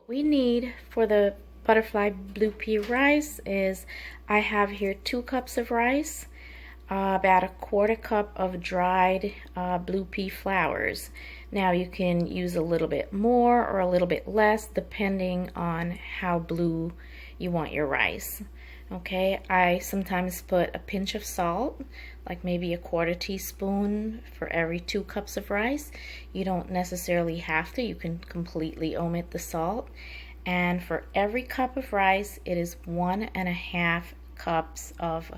We need for the butterfly blue pea rice is I have here 2 cups of rice, about a 1/4 cup of dried blue pea flowers. Now you can use a little bit more or a little bit less depending on how blue you want your rice. Okay, I sometimes put a pinch of salt, like maybe a 1/4 teaspoon for every 2 cups of rice. You don't necessarily have to, you can completely omit the salt. And for every cup of rice, it is 1.5 cups of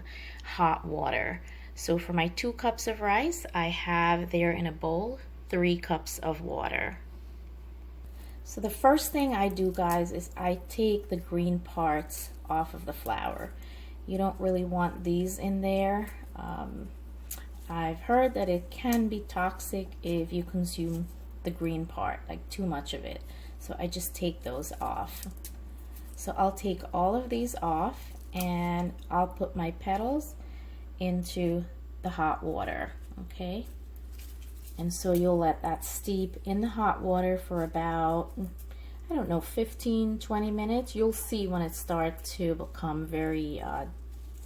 hot water. So for my 2 cups of rice, I have there in a bowl 3 cups of water. So the first thing I do, guys, is I take the green parts off of the flour. You don't really want these in there. I've heard that it can be toxic if you consume the green part, like too much of it. So I just take those off. So I'll take all of these off and I'll put my petals into the hot water, okay? And so you'll let that steep in the hot water for about, I don't know, 15-20 minutes. You'll see when it starts to become very,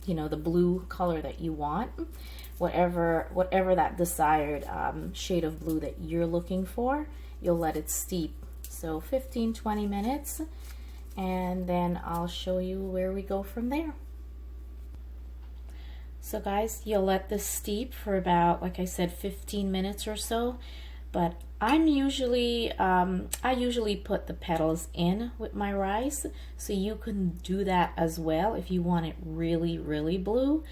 the blue color that you want. Whatever that desired shade of blue that you're looking for, you'll let it steep. So 15-20 minutes, and then I'll show you where we go from there. So guys, you'll let this steep for about, like I said, 15 minutes or so. But I usually put the petals in with my rice, so you can do that as well if you want it really, really blue.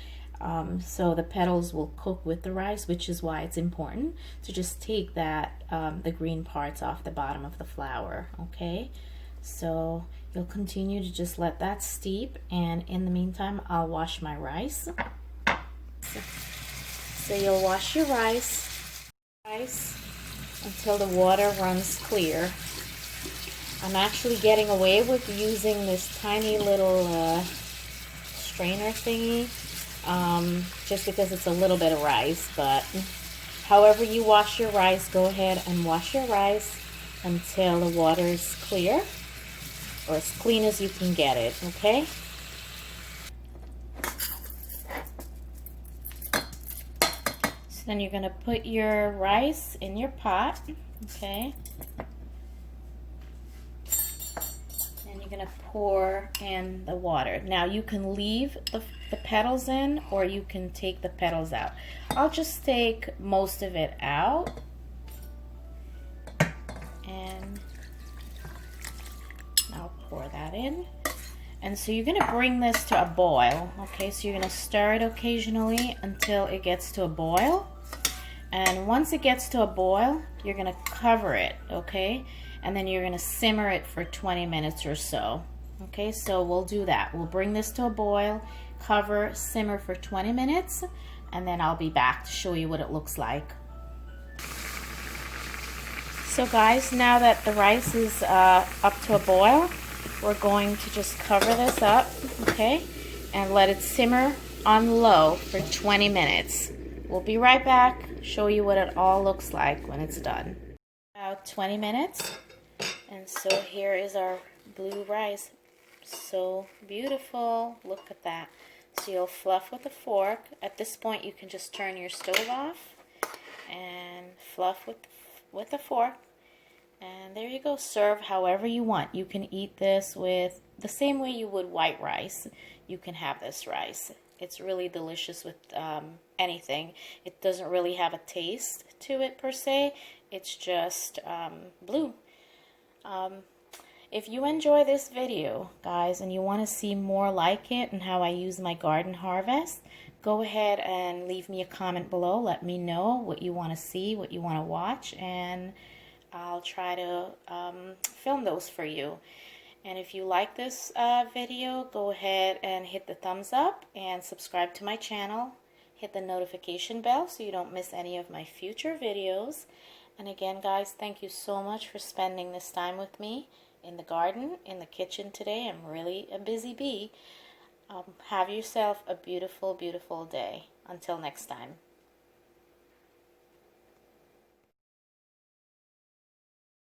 So the petals will cook with the rice, which is why it's important to just take that the green parts off the bottom of the flour. Okay, so you'll continue to just let that steep, and in the meantime I'll wash my rice. So you'll wash your rice until the water runs clear. I'm actually getting away with using this tiny little strainer thingy, just because it's a little bit of rice. But however you wash your rice, go ahead and wash your rice until the water is clear, or as clean as you can get it, okay? So then you're going to put your rice in your pot, okay? And you're going to pour in the water. Now you can leave the petals in, or you can take the petals out. I'll just take most of it out. And I'll pour that in. And so you're going to bring this to a boil, okay? So you're going to stir it occasionally until it gets to a boil. And once it gets to a boil, you're going to cover it, okay? And then you're going to simmer it for 20 minutes or so. Okay, so we'll do that. We'll bring this to a boil, cover, simmer for 20 minutes, and then I'll be back to show you what it looks like. So guys, now that the rice is up to a boil, we're going to just cover this up, okay, and let it simmer on low for 20 minutes. We'll be right back, show you what it all looks like when it's done. About 20 minutes, and so here is our blue rice. So beautiful, look at that. So you'll fluff with a fork. At this point you can just turn your stove off and fluff with a fork. And there you go. Serve however you want. You can eat this with the same way you would white rice. You can have this rice. It's really delicious with anything. It doesn't really have a taste to it per se. It's just blue. If you enjoy this video, guys, and you want to see more like it and how I use my garden harvest, go ahead and leave me a comment below. Let me know what you want to see, what you want to watch, and I'll try to film those for you. And if you like this video, go ahead and hit the thumbs up and subscribe to my channel. Hit the notification bell so you don't miss any of my future videos. And again, guys, thank you so much for spending this time with me in the garden, in the kitchen today. I'm really a busy bee. Have yourself a beautiful, beautiful day. Until next time.